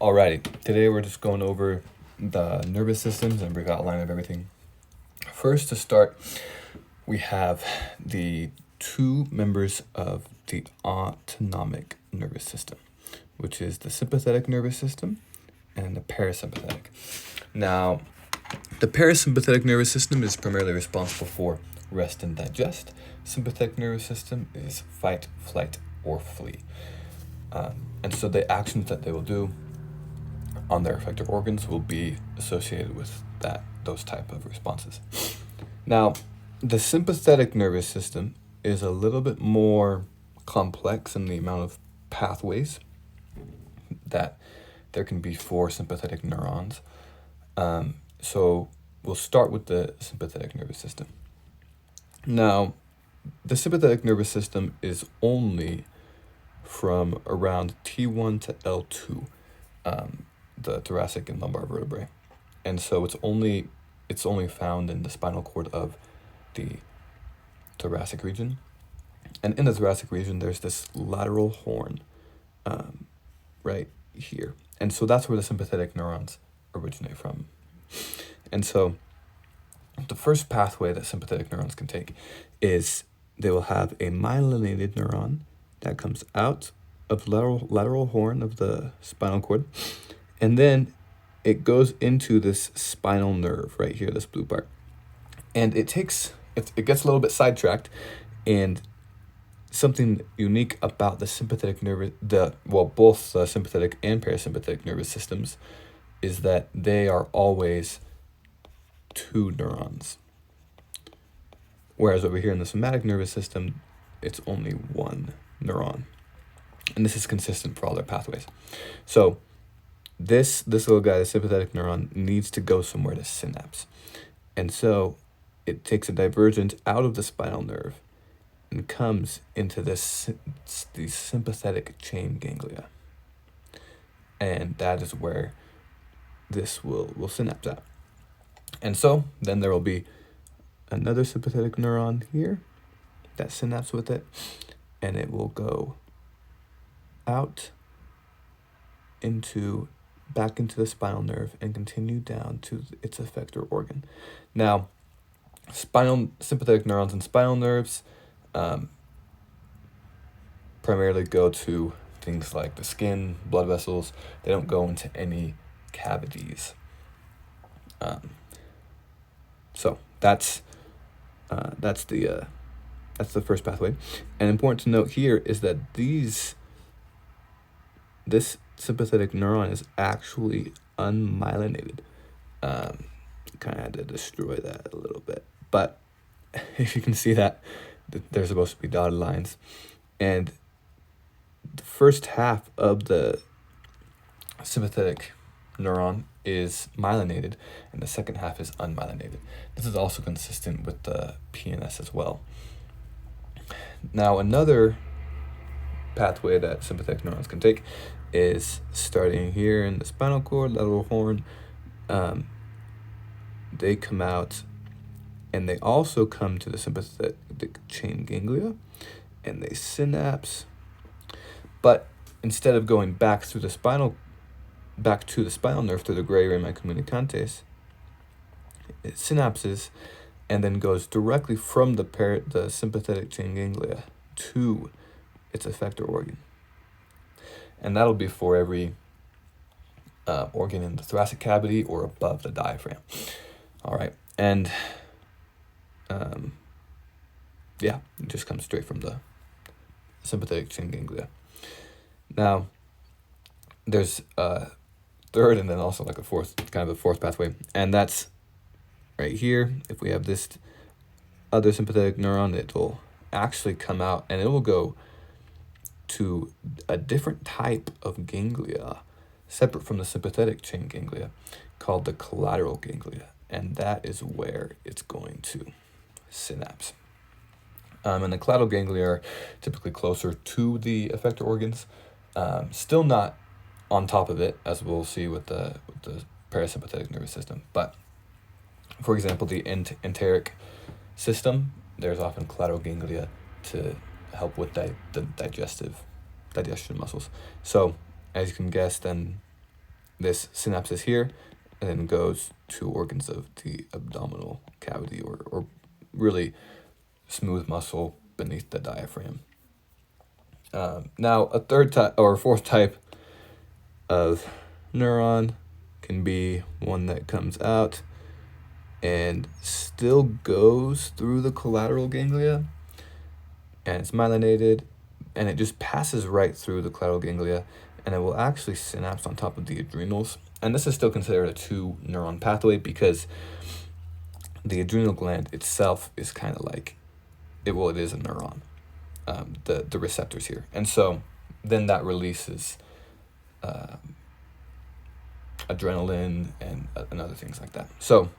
Alrighty, today we're just going over the nervous systems and brief outline of everything. First, to start, we have the two members of the autonomic nervous system, which is the sympathetic nervous system and the parasympathetic. Now, the parasympathetic nervous system is primarily responsible for rest and digest. Sympathetic nervous system is fight, flight, or flee. And so the actions that they will do on their effector organs will be associated with those type of responses. Now, the sympathetic nervous system is a little bit more complex in the amount of pathways that there can be for sympathetic neurons. So we'll start with the sympathetic nervous system. Now, the sympathetic nervous system is only from around T1 to L2, the thoracic and lumbar vertebrae, and so it's only found in the spinal cord of the thoracic region. And in the thoracic region, there's this lateral horn, right here, and so that's where the sympathetic neurons originate from. And so the first pathway that sympathetic neurons can take is they will have a myelinated neuron that comes out of the lateral horn of the spinal cord, and then it goes into this spinal nerve right here, this blue part. And it gets a little bit sidetracked, and something unique about the sympathetic nervous, both the sympathetic and parasympathetic nervous systems, is that they are always two neurons. Whereas over here in the somatic nervous system, it's only one neuron. And this is consistent for all their pathways. So this little guy, the sympathetic neuron, needs to go somewhere to synapse. And so it takes a divergence out of the spinal nerve and comes into these sympathetic chain ganglia. And that is where this will synapse out. And so then there will be another sympathetic neuron here that synapses with it, and it will go out back into the spinal nerve and continue down to its effector organ. Now, sympathetic neurons and spinal nerves primarily go to things like the skin, blood vessels. They don't go into any cavities. So that's the first pathway. And important to note here is that this sympathetic neuron is actually unmyelinated. Kind of had to destroy that a little bit, but if you can see that they're supposed to be dotted lines, and the first half of the sympathetic neuron is myelinated and the second half is unmyelinated. This is also consistent with the PNS as well. Now, another pathway that sympathetic neurons can take is starting here in the spinal cord, lateral horn. They come out and they also come to the sympathetic chain ganglia and they synapse. But instead of going back to the spinal nerve through the gray rami communicantes, it synapses and then goes directly from the sympathetic chain ganglia to its effector organ. And that'll be for every organ in the thoracic cavity or above the diaphragm. All right, and it just comes straight from the sympathetic chain ganglia. Now, there's a third and then also like a fourth pathway, and that's right here. If we have this other sympathetic neuron, it will actually come out and it will go to a different type of ganglia separate from the sympathetic chain ganglia called the collateral ganglia, and that is where it's going to synapse. And the collateral ganglia are typically closer to the effector organs, still not on top of it, as we'll see with the parasympathetic nervous system. But for example, the enteric system, there's often collateral ganglia to help with the digestion muscles. So as you can guess, then this synapse is here, and then goes to organs of the abdominal cavity, or really smooth muscle beneath the diaphragm. Now, a third type or fourth type of neuron can be one that comes out and still goes through the collateral ganglia, and it's myelinated, and it just passes right through the collateral ganglia, and it will actually synapse on top of the adrenals. And this is still considered a 2-neuron pathway because the adrenal gland itself is kind of like, it is a neuron, the receptors here. And so then that releases adrenaline and other things like that. So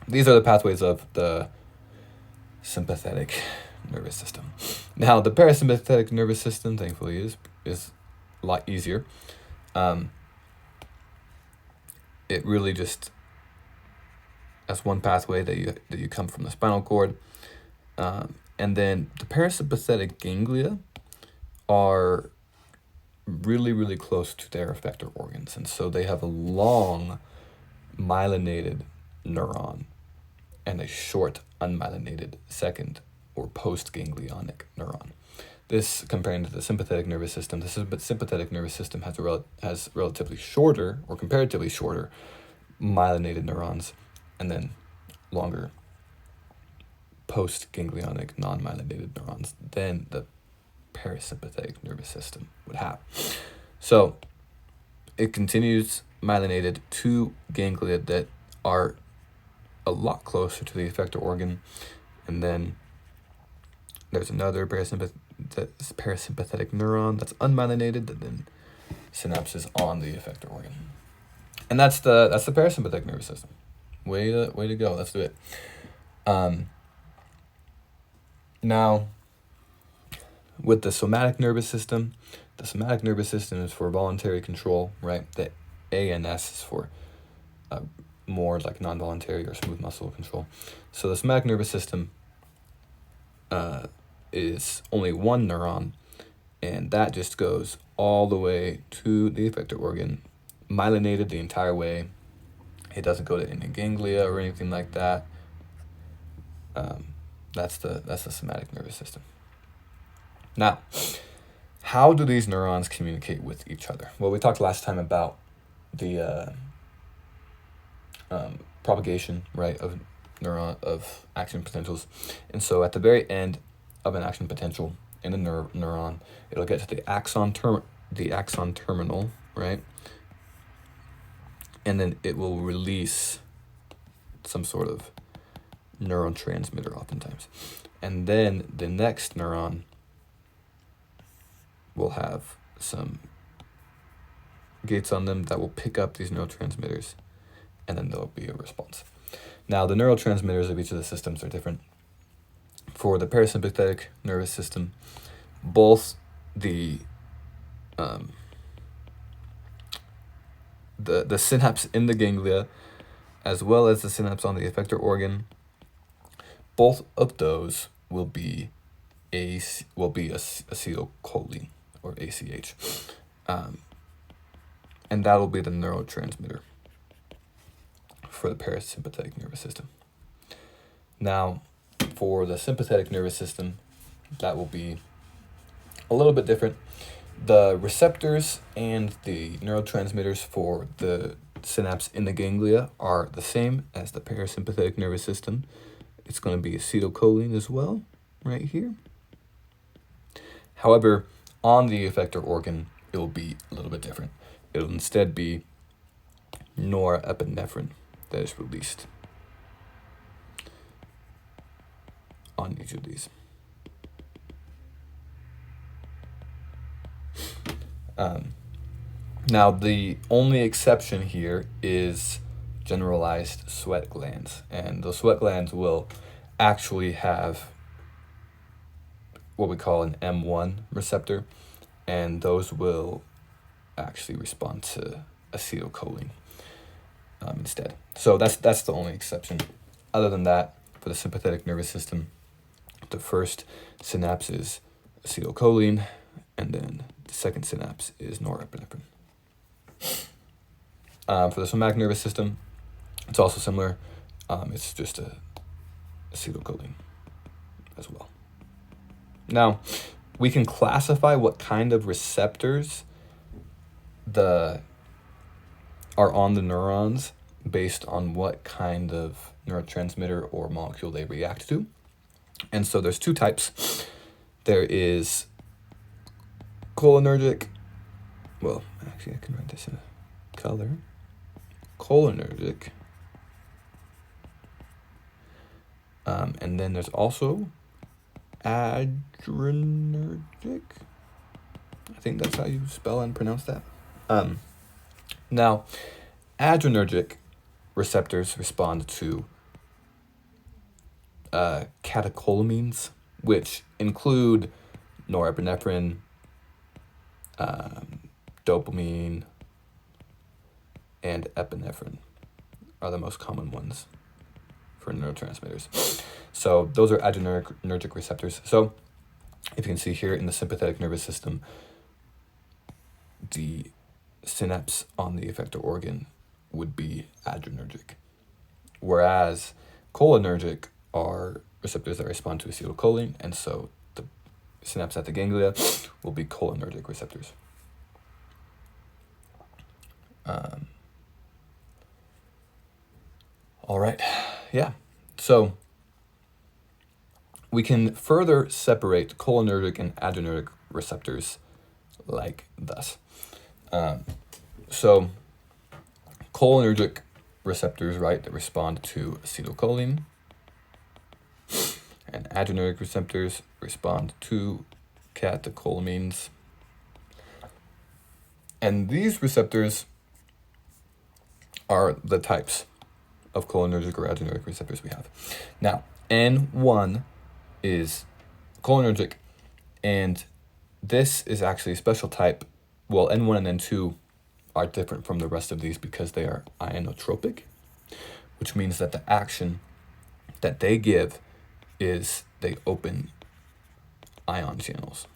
these are the pathways of the sympathetic nervous system. Now, the parasympathetic nervous system, thankfully, is a lot easier. It really just, that's one pathway that you come from the spinal cord. And then the parasympathetic ganglia are really, really close to their effector organs. And so they have a long myelinated neuron and a short unmyelinated second or postganglionic neuron. This, comparing to the sympathetic nervous system, the sympathetic nervous system has relatively shorter, or comparatively shorter, myelinated neurons, and then longer postganglionic non-myelinated neurons than the parasympathetic nervous system would have. So it continues myelinated to ganglia that are a lot closer to the effector organ, and then there's another parasympathetic neuron that's unmyelinated that then synapses on the effector organ. And that's the parasympathetic nervous system. Way to go. Let's do it. Now, with the somatic nervous system is for voluntary control, right? The A and S is for more like non-voluntary or smooth muscle control. So the somatic nervous system is only one neuron, and that just goes all the way to the effector organ, myelinated the entire way. It doesn't go to any ganglia or anything like that. That's the somatic nervous system. Now, how do these neurons communicate with each other? Well, we talked last time about the propagation, right, of action potentials. And so at the very end of an action potential in a neuron, it'll get to the axon terminal, right? And then it will release some sort of neurotransmitter oftentimes. And then the next neuron will have some gates on them that will pick up these neurotransmitters, and then there'll be a response. Now, the neurotransmitters of each of the systems are different. For the parasympathetic nervous system, both the synapse in the ganglia as well as the synapse on the effector organ, both of those will be acetylcholine, or ACH. And that will be the neurotransmitter for the parasympathetic nervous system. Now, for the sympathetic nervous system, that will be a little bit different. The receptors and the neurotransmitters for the synapse in the ganglia are the same as the parasympathetic nervous system. It's going to be acetylcholine as well, right here. However, on the effector organ, it will be a little bit different. It will instead be norepinephrine that is released on each of these. Now, the only exception here is generalized sweat glands, and those sweat glands will actually have what we call an M1 receptor, and those will actually respond to acetylcholine instead. So that's the only exception. Other than that, for the sympathetic nervous system, the first synapse is acetylcholine, and then the second synapse is norepinephrine. For the somatic nervous system, it's also similar. It's just acetylcholine as well. Now, we can classify what kind of receptors are on the neurons based on what kind of neurotransmitter or molecule they react to. And so there's two types. There is cholinergic, well, actually I can write this in color. Cholinergic. And then there's also adrenergic. I think that's how you spell and pronounce that. Now, adrenergic receptors respond to catecholamines, which include norepinephrine, dopamine, and epinephrine are the most common ones for neurotransmitters. So those are adrenergic receptors. So if you can see here in the sympathetic nervous system, the synapse on the effector organ would be adrenergic, whereas cholinergic are receptors that respond to acetylcholine, and so the synapse at the ganglia will be cholinergic receptors. All right, yeah. So we can further separate cholinergic and adrenergic receptors like thus. So cholinergic receptors, right, that respond to acetylcholine, and adrenergic receptors respond to catecholamines. And these receptors are the types of cholinergic or adrenergic receptors we have. Now, N1 is cholinergic, and this is actually a special type. Well, N1 and N2 are different from the rest of these because they are ionotropic, which means that the action that they give is they open ion channels.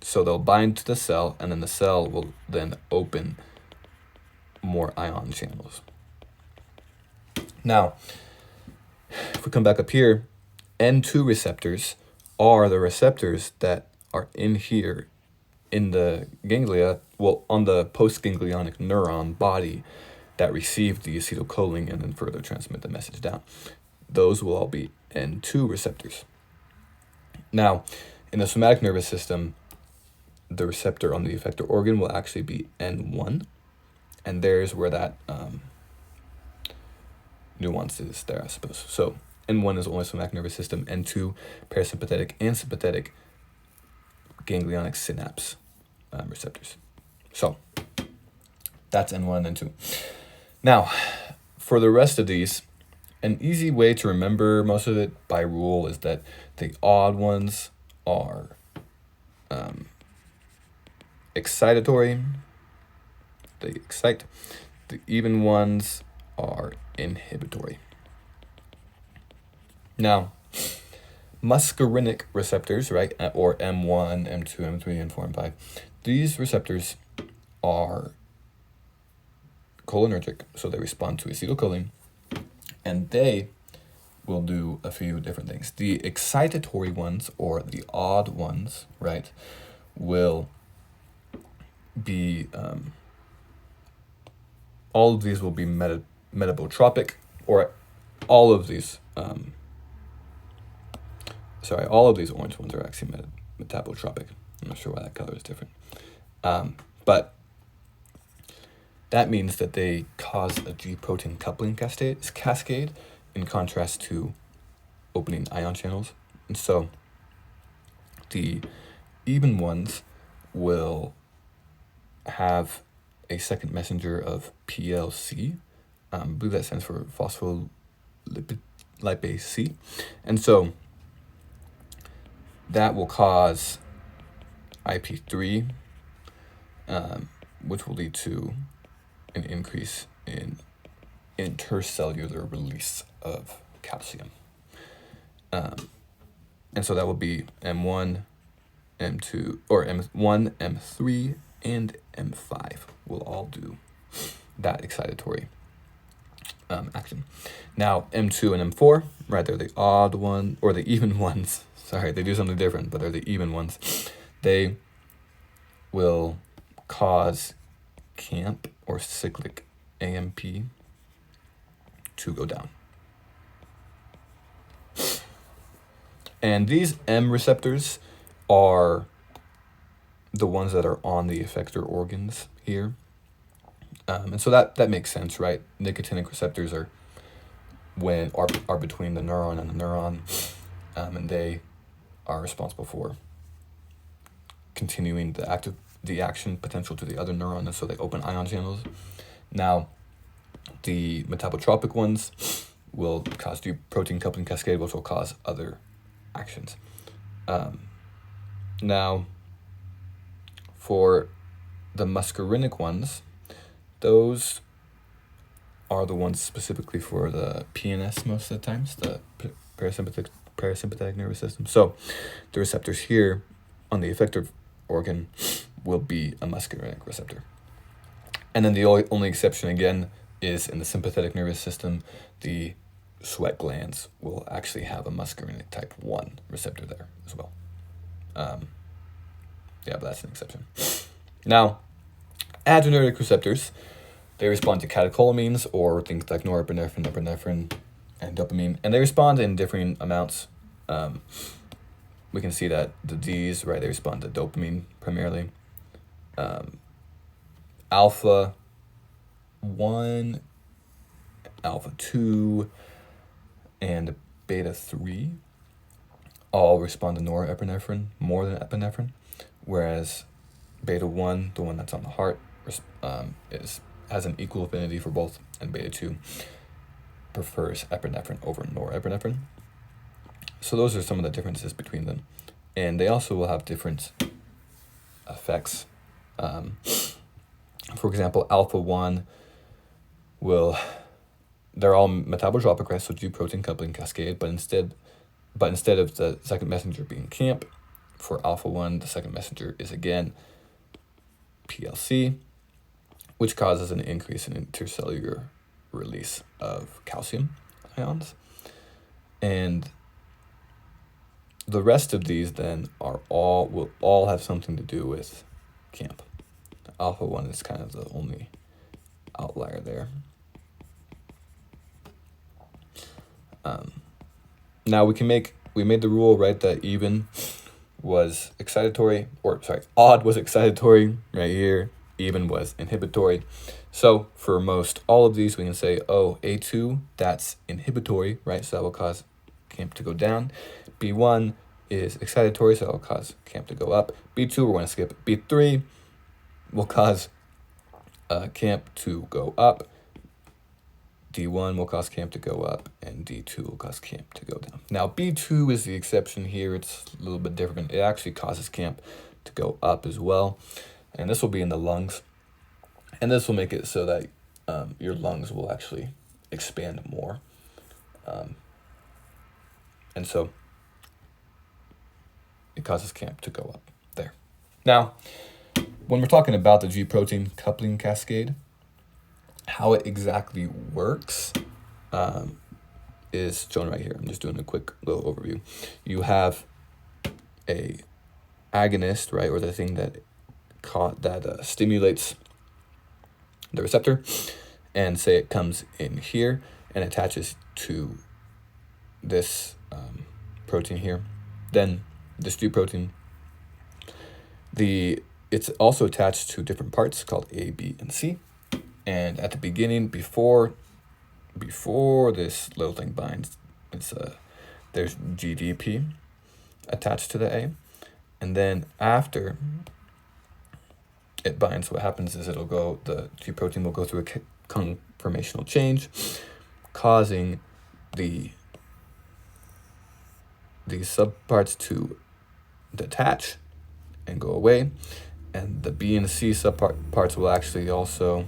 So they'll bind to the cell, and then the cell will then open more ion channels. Now, if we come back up here, N2 receptors are the receptors that are in here in the ganglia, well, on the postganglionic neuron body that receive the acetylcholine and then further transmit the message down. Those will all be N2 receptors. Now, in the somatic nervous system, the receptor on the effector organ will actually be N1, and there's where that nuance is there, I suppose. So N1 is only somatic nervous system, N2 parasympathetic and sympathetic ganglionic synapse receptors. So that's N1 and N2. Now, for the rest of these, an easy way to remember most of it by rule is that the odd ones are excitatory, they excite. The even ones are inhibitory. Now, muscarinic receptors, right, or M1, M2, M3, M4, M5, these receptors are cholinergic, so they respond to acetylcholine, and they will do a few different things. The excitatory ones, or the odd ones, right, will be, all of these will be metabotropic, or all of these, all of these orange ones are actually metabotropic. I'm not sure why that color is different. But that means that they cause a G-protein coupling cascade in contrast to opening ion channels. And so the even ones will have a second messenger of PLC. I believe that stands for phospholipase C. And so that will cause IP3, which will lead to an increase in intercellular release of calcium. And so that will be M1, M2, or M1, M3, and M5 will all do that excitatory action. Now, M2 and M4, right, they're the odd one, or the even ones. Sorry, they do something different, but they're the even ones. They will cause CAMP or cyclic AMP to go down. And these M receptors are the ones that are on the effector organs here. And so that makes sense, right? Nicotinic receptors are between the neuron and the neuron, and they are responsible for continuing the action potential to the other neuron, and so they open ion channels. Now, the metabotropic ones will cause G-protein coupling cascade, which will cause other actions. Now, for the muscarinic ones, those are the ones specifically for the PNS most of the times, the parasympathetic nervous system. So the receptors here on the effector organ will be a muscarinic receptor. And then the only exception again is in the sympathetic nervous system, the sweat glands will actually have a muscarinic type 1 receptor there as well. But that's an exception. Now, adrenergic receptors, they respond to catecholamines or things like norepinephrine, epinephrine, and dopamine, and they respond in differing amounts. We can see that the Ds, right, they respond to dopamine primarily. Alpha 1, alpha 2, and beta 3 all respond to norepinephrine more than epinephrine, whereas beta 1, the one that's on the heart, has an equal affinity for both, and beta 2 prefers epinephrine over norepinephrine. So those are some of the differences between them. And they also will have different effects. For example, alpha 1 they're all metabotropic, right? So G-protein coupling cascade, but instead of the second messenger being CAMP, for alpha 1, the second messenger is again PLC, which causes an increase in intercellular release of calcium ions. And the rest of these then will all have something to do with CAMP. Alpha 1 is kind of the only outlier there. Now we made the rule, right, that even was excitatory, odd was excitatory right here, even was inhibitory. So for most all of these, we can say, A2, that's inhibitory, right? So that will cause CAMP to go down. B1 is excitatory, so that will cause CAMP to go up. B2, we're going to skip. B3 will cause CAMP to go up. D1 will cause CAMP to go up, and D2 will cause CAMP to go down. Now, B2 is the exception here. It's a little bit different. It actually causes CAMP to go up as well, and this will be in the lungs. And this will make it so that your lungs will actually expand more. And so it causes CAMP to go up there. Now, when we're talking about the G-protein coupling cascade, how it exactly works is shown right here. I'm just doing a quick little overview. You have a agonist, right, or the thing that stimulates the receptor, and say it comes in here and attaches to this protein here. Then this G-protein, it's also attached to different parts called A, B, and C. And at the beginning, before this little thing binds, there's GDP attached to the A, and then after it binds, what happens is the G-protein will go through a conformational change, causing these subparts to detach and go away, and the B and C subparts will actually also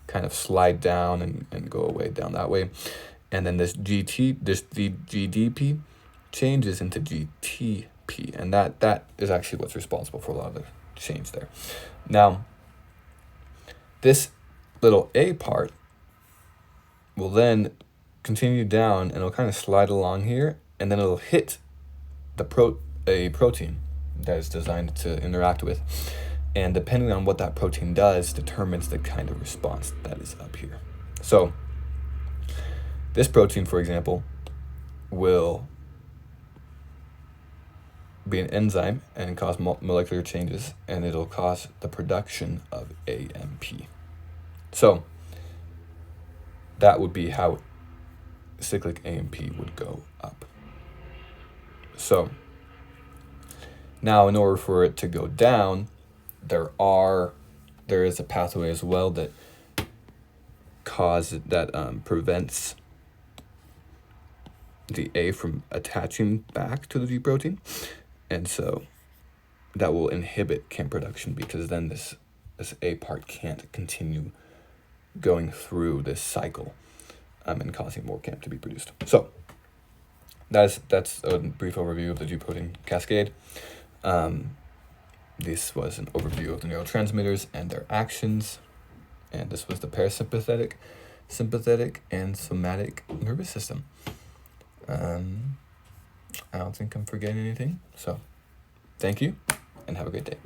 kind of slide down and go away down that way. And then the GDP changes into GTP, and that is actually what's responsible for a lot of the change there. Now, This little A part will then continue down and it'll kind of slide along here, and then it'll hit a protein that is designed to interact with. And depending on what that protein does determines the kind of response that is up here. So this protein, for example, will be an enzyme and cause molecular changes, and it'll cause the production of AMP. So that would be how cyclic AMP would go up. So now in order for it to go down, there is a pathway as well that prevents the A from attaching back to the G protein, and so that will inhibit CAMP production, because then this A part can't continue going through this cycle and causing more CAMP to be produced. So that's a brief overview of the G protein cascade. This was an overview of the neurotransmitters and their actions, and this was the parasympathetic, sympathetic, and somatic nervous system. I don't think I'm forgetting anything, so thank you, and have a great day.